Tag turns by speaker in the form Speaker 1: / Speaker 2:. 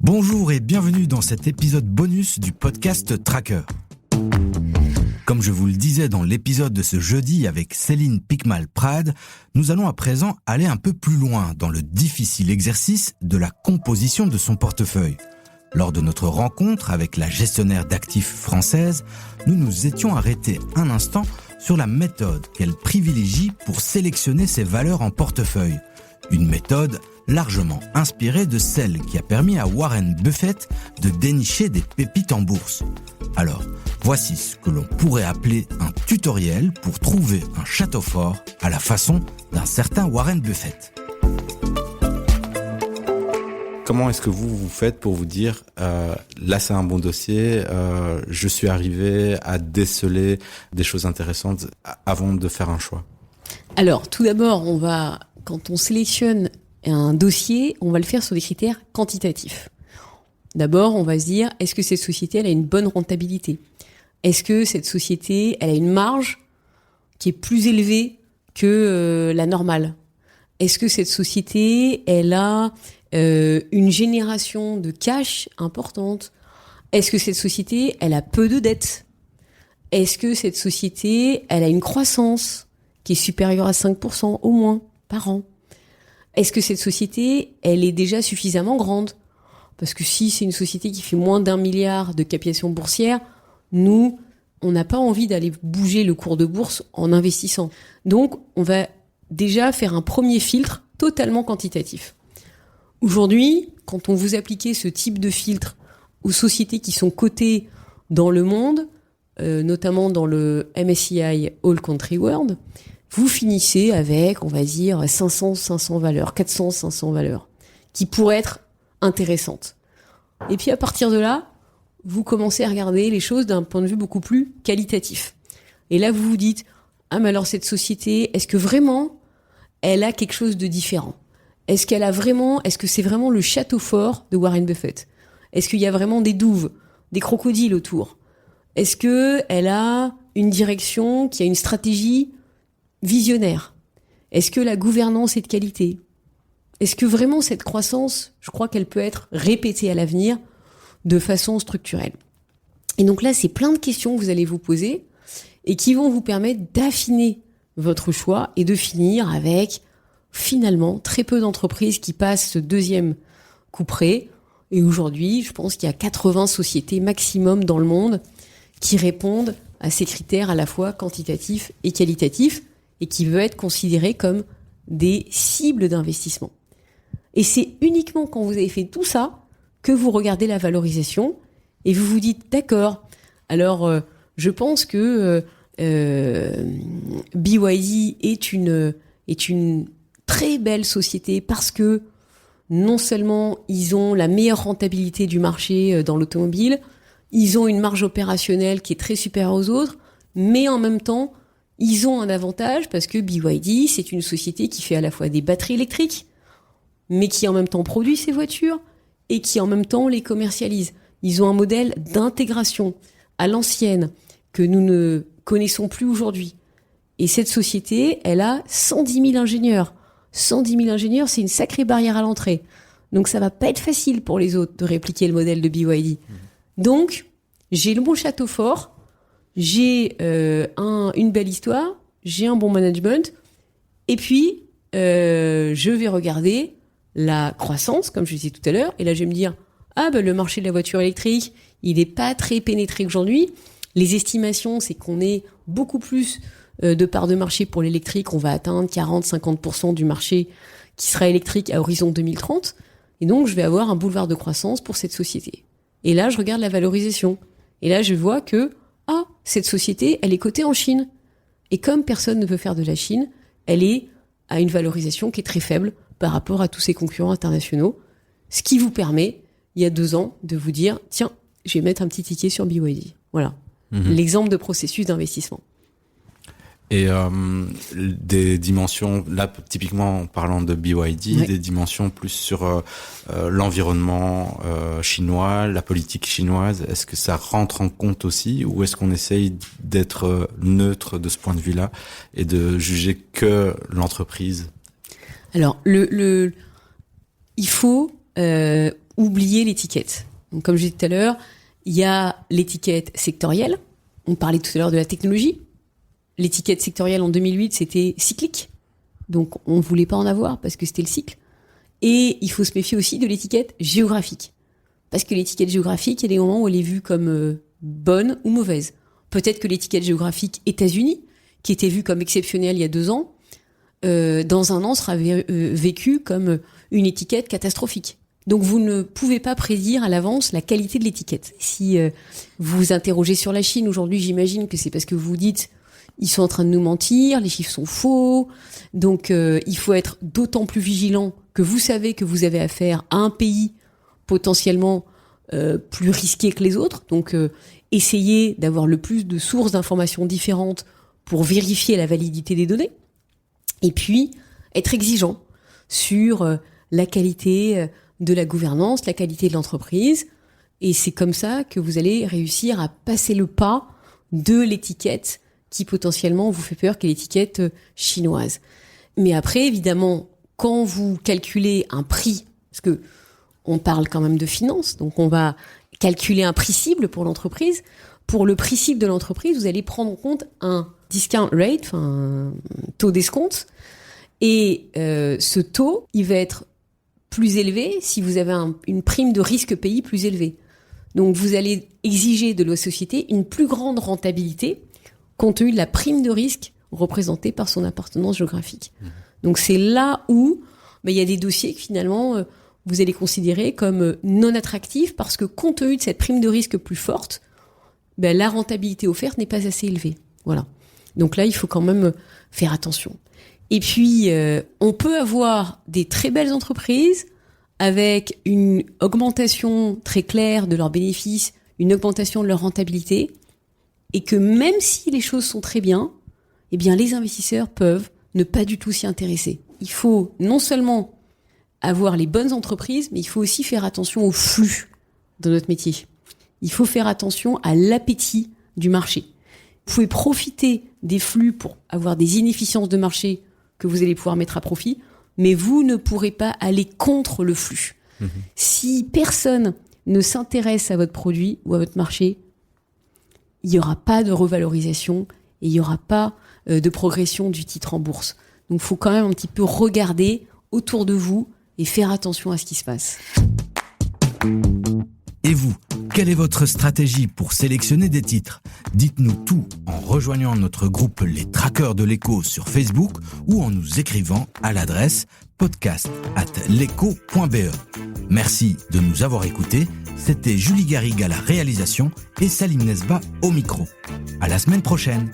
Speaker 1: Bonjour et bienvenue dans cet épisode bonus du podcast Tracker. Comme je vous le disais dans l'épisode de ce jeudi avec Céline Picmal-Prade, nous allons à présent aller un peu plus loin dans le difficile exercice de la composition de son portefeuille. Lors de notre rencontre avec la gestionnaire d'actifs française, nous nous étions arrêtés un instant sur la méthode qu'elle privilégie pour sélectionner ses valeurs en portefeuille. Une méthode largement inspirée de celle qui a permis à Warren Buffett de dénicher des pépites en bourse. Alors, voici ce que l'on pourrait appeler un tutoriel pour trouver un château fort à la façon d'un certain Warren Buffett.
Speaker 2: Comment est-ce que vous faites pour vous dire là c'est un bon dossier, je suis arrivé à déceler des choses intéressantes avant de faire un choix?
Speaker 3: Alors, tout d'abord, quand on sélectionne un dossier, on va le faire sur des critères quantitatifs. D'abord, on va se dire, est-ce que cette société elle a une bonne rentabilité? Est-ce que cette société elle a une marge qui est plus élevée que la normale? Est-ce que cette société elle a une génération de cash importante? Est-ce que cette société elle a peu de dettes? Est-ce que cette société elle a une croissance qui est supérieure à 5% au moins par an? Est-ce que cette société elle est déjà suffisamment grande? Parce que si c'est une société qui fait moins d'1 milliard de capitalisation boursière, nous, on n'a pas envie d'aller bouger le cours de bourse en investissant. Donc, on va déjà faire un premier filtre totalement quantitatif. Aujourd'hui, quand on vous appliquez ce type de filtre aux sociétés qui sont cotées dans le monde, notamment dans le MSCI All Country World, vous finissez avec, on va dire, 500 valeurs, 500 valeurs, qui pourraient être intéressantes. Et puis à partir de là, vous commencez à regarder les choses d'un point de vue beaucoup plus qualitatif. Et là, vous vous dites, ah mais alors cette société, est-ce que vraiment elle a quelque chose de différent? Est-ce que c'est vraiment le château fort de Warren Buffett? Est-ce qu'il y a vraiment des douves, des crocodiles autour? Est-ce que elle a une direction qui a une stratégie visionnaire? Est-ce que la gouvernance est de qualité? Est-ce que vraiment cette croissance, je crois qu'elle peut être répétée à l'avenir de façon structurelle? Et donc là, c'est plein de questions que vous allez vous poser et qui vont vous permettre d'affiner votre choix et de finir avec, finalement, très peu d'entreprises qui passent ce deuxième couperet. Et aujourd'hui, je pense qu'il y a 80 sociétés maximum dans le monde qui répondent à ces critères à la fois quantitatifs et qualitatifs et qui veulent être considérés comme des cibles d'investissement. Et c'est uniquement quand vous avez fait tout ça que vous regardez la valorisation et vous vous dites, d'accord, alors je pense que BYD est une très belle société parce que non seulement ils ont la meilleure rentabilité du marché dans l'automobile, ils ont une marge opérationnelle qui est très supérieure aux autres, mais en même temps, ils ont un avantage parce que BYD, c'est une société qui fait à la fois des batteries électriques, mais qui en même temps produit ces voitures et qui en même temps les commercialise. Ils ont un modèle d'intégration à l'ancienne que nous ne connaissons plus aujourd'hui. Et cette société, elle a 110 000 ingénieurs. 110 000 ingénieurs, c'est une sacrée barrière à l'entrée. Donc ça va pas être facile pour les autres de répliquer le modèle de BYD. Donc, j'ai le bon château fort, j'ai une belle histoire, j'ai un bon management, et puis je vais regarder la croissance, comme je disais tout à l'heure, et là je vais me dire, le marché de la voiture électrique, il est pas très pénétré aujourd'hui. Les estimations, c'est qu'on est beaucoup plus de part de marché pour l'électrique, on va atteindre 40-50% du marché qui sera électrique à horizon 2030, et donc je vais avoir un boulevard de croissance pour cette société. Et là, je regarde la valorisation, et là je vois que cette société, elle est cotée en Chine. Et comme personne ne peut faire de la Chine, elle est à une valorisation qui est très faible par rapport à tous ses concurrents internationaux. Ce qui vous permet, il y a 2 ans, de vous dire, tiens, je vais mettre un petit ticket sur BYD. Voilà. L'exemple de processus d'investissement.
Speaker 2: Et des dimensions, là typiquement en parlant de BYD, des dimensions plus sur l'environnement chinois, la politique chinoise, est-ce que ça rentre en compte aussi ou est-ce qu'on essaye d'être neutre de ce point de vue-là et de juger que l'entreprise?
Speaker 3: Alors, il faut oublier l'étiquette. Donc, comme je disais tout à l'heure, il y a l'étiquette sectorielle. On parlait tout à l'heure de la technologie. L'étiquette sectorielle en 2008, c'était cyclique. Donc, on ne voulait pas en avoir parce que c'était le cycle. Et il faut se méfier aussi de l'étiquette géographique. Parce que l'étiquette géographique, il y a des moments où elle est vue comme bonne ou mauvaise. Peut-être que l'étiquette géographique États-Unis, qui était vue comme exceptionnelle il y a 2 ans, dans un an sera vécue comme une étiquette catastrophique. Donc vous ne pouvez pas prédire à l'avance la qualité de l'étiquette. Si vous vous interrogez sur la Chine aujourd'hui, j'imagine que c'est parce que vous vous dites ils sont en train de nous mentir, les chiffres sont faux. Donc il faut être d'autant plus vigilant que vous savez que vous avez affaire à un pays potentiellement plus risqué que les autres. Donc essayez d'avoir le plus de sources d'informations différentes pour vérifier la validité des données. Et puis être exigeant sur la qualité de la gouvernance, la qualité de l'entreprise. Et c'est comme ça que vous allez réussir à passer le pas de l'étiquette qui potentiellement vous fait peur, qui est l'étiquette chinoise. Mais après, évidemment, quand vous calculez un prix, parce que on parle quand même de finance, donc on va calculer un prix cible pour l'entreprise. Pour le prix cible de l'entreprise, vous allez prendre en compte un discount rate, enfin un taux d'escompte. Et ce taux, il va être plus élevé si vous avez une prime de risque pays plus élevée. Donc vous allez exiger de la société une plus grande rentabilité compte tenu de la prime de risque représentée par son appartenance géographique. Donc c'est là où il y a des dossiers que finalement vous allez considérer comme non attractifs parce que compte tenu de cette prime de risque plus forte, la rentabilité offerte n'est pas assez élevée. Voilà. Donc là, il faut quand même faire attention. Et puis, on peut avoir des très belles entreprises avec une augmentation très claire de leurs bénéfices, une augmentation de leur rentabilité, et que même si les choses sont très bien, eh bien, les investisseurs peuvent ne pas du tout s'y intéresser. Il faut non seulement avoir les bonnes entreprises, mais il faut aussi faire attention au flux de notre métier. Il faut faire attention à l'appétit du marché. Vous pouvez profiter des flux pour avoir des inefficiences de marché que vous allez pouvoir mettre à profit, mais vous ne pourrez pas aller contre le flux. Si personne ne s'intéresse à votre produit ou à votre marché, il n'y aura pas de revalorisation et il n'y aura pas de progression du titre en bourse. Donc il faut quand même un petit peu regarder autour de vous et faire attention à ce qui se passe.
Speaker 1: Et vous, quelle est votre stratégie pour sélectionner des titres ? Dites-nous tout en rejoignant notre groupe Les Traqueurs de l'Écho sur Facebook ou en nous écrivant à l'adresse podcast@leco.be. Merci de nous avoir écoutés. C'était Julie Garrigue à la réalisation et Salim Nesba au micro. À la semaine prochaine.